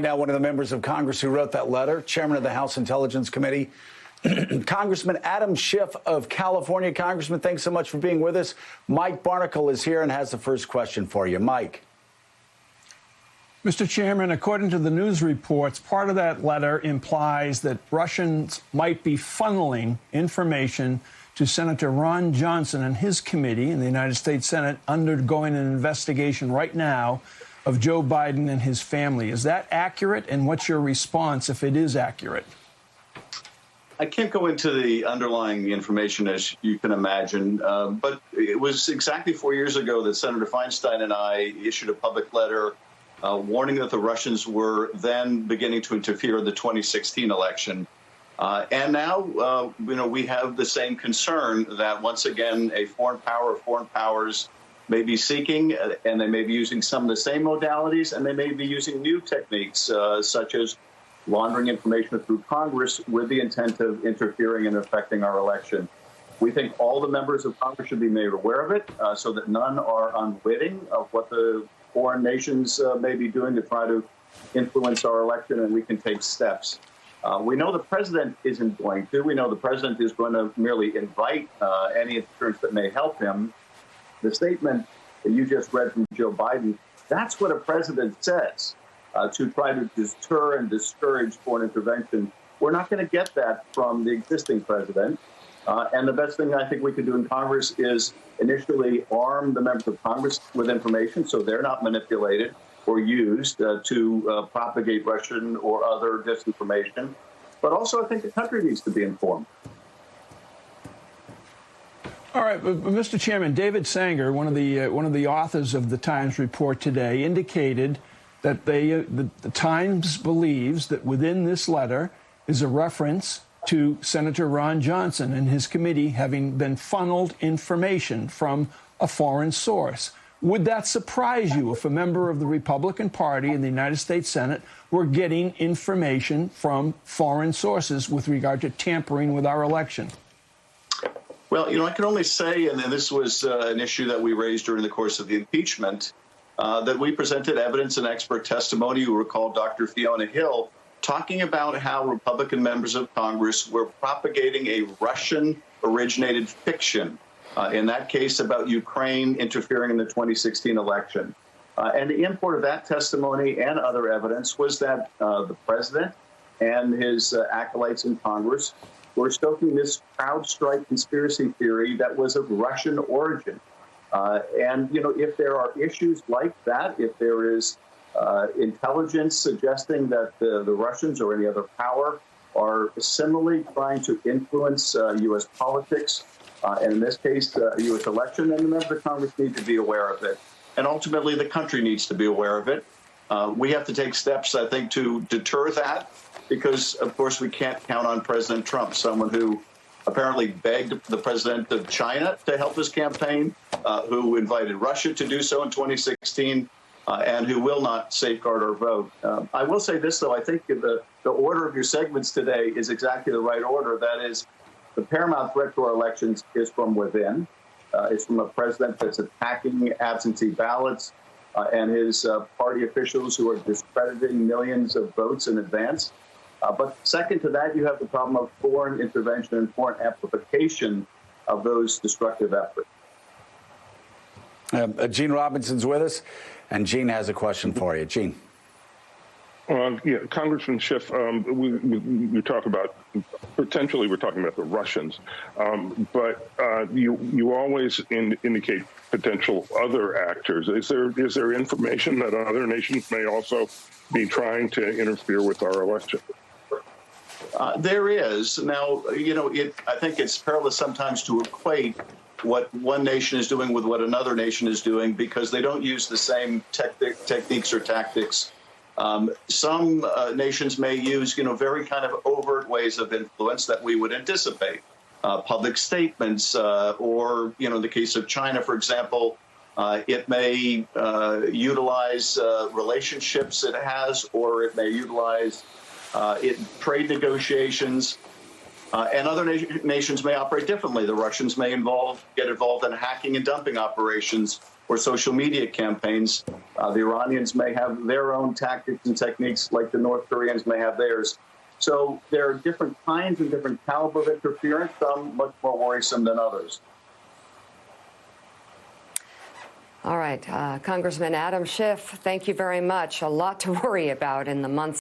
Now, one of the members of Congress who wrote that letter, chairman of the House Intelligence Committee, Congressman Adam Schiff of California. Congressman, thanks so much for being with us. Mike Barnacle is here and has the first question for you. Mike. Mr. Chairman, according to the news reports, part of that letter implies that Russians might be funneling information to Senator Ron Johnson and his committee in the United States Senate undergoing an investigation right now of Joe Biden and his family. Is that accurate? And what's your response if it is accurate? I can't go into the underlying information, as you can imagine, but it was exactly 4 years ago that Senator Feinstein and I issued a public letter warning that the Russians were then beginning to interfere in the 2016 election. And now, we have the same concern that once again, a foreign power or foreign powers may be seeking, and they may be using some of the same modalities, and they may be using new techniques, such as laundering information through Congress with the intent of interfering and affecting our election. We think all the members of Congress should be made aware of it, so that none are unwitting of what the foreign nations may be doing to try to influence our election, and we can take steps. We know the president isn't going to. We know the president is going to merely invite any interference that may help him. The statement that you just read from Joe Biden, that's what a president says to try to deter and discourage foreign intervention. We're not going to get that from the existing president. And the best thing I think we can do in Congress is initially arm the members of Congress with information so they're not manipulated or used to propagate Russian or other disinformation. But also I think the country needs to be informed. All right, Mr. Chairman, David Sanger, one of the authors of the Times report today, indicated that the Times believes that within this letter is a reference to Senator Ron Johnson and his committee having been funneled information from a foreign source. Would that surprise you if a member of the Republican Party in the United States Senate were getting information from foreign sources with regard to tampering with our election? Well, I can only say, and this was an issue that we raised during the course of the impeachment, that we presented evidence and expert testimony. You recall Dr. Fiona Hill talking about how Republican members of Congress were propagating a Russian-originated fiction, in that case about Ukraine interfering in the 2016 election. And the import of that testimony and other evidence was that the president and his acolytes in Congress were stoking this CrowdStrike conspiracy theory that was of Russian origin. And, if there are issues like that, if there is intelligence suggesting that the Russians or any other power are similarly trying to influence U.S. politics, and in this case, a U.S. election, then the members of Congress need to be aware of it. And ultimately, the country needs to be aware of it. We have to take steps, I think, to deter that, because, of course, we can't count on President Trump, someone who apparently begged the president of China to help his campaign, who invited Russia to do so in 2016, and who will not safeguard our vote. I will say this, though. I think the order of your segments today is exactly the right order. That is, the paramount threat to our elections is from within. It's from a president that's attacking absentee ballots and his party officials who are discrediting millions of votes in advance. But second to that, you have the problem of foreign intervention and foreign amplification of those destructive efforts. Gene Robinson's with us, and Gene has a question for you. Gene. Congressman Schiff, we talk about, potentially we're talking about the Russians, but you always indicate potential other actors. Is there information that other nations may also be trying to interfere with our election? There is. Now, I think it's perilous sometimes to equate what one nation is doing with what another nation is doing, because they don't use the same techniques or tactics. Some nations may use, very kind of overt ways of influence that we would anticipate. Public statements, or, in the case of China, for example, it may utilize relationships it has, or it may utilize trade negotiations. And other nations may operate differently. The Russians may get involved in hacking and dumping operations, or social media campaigns. The Iranians may have their own tactics and techniques like the North Koreans may have theirs. So there are different kinds and different caliber of interference, some much more worrisome than others. All right, Congressman Adam Schiff, thank you very much. A lot to worry about in the months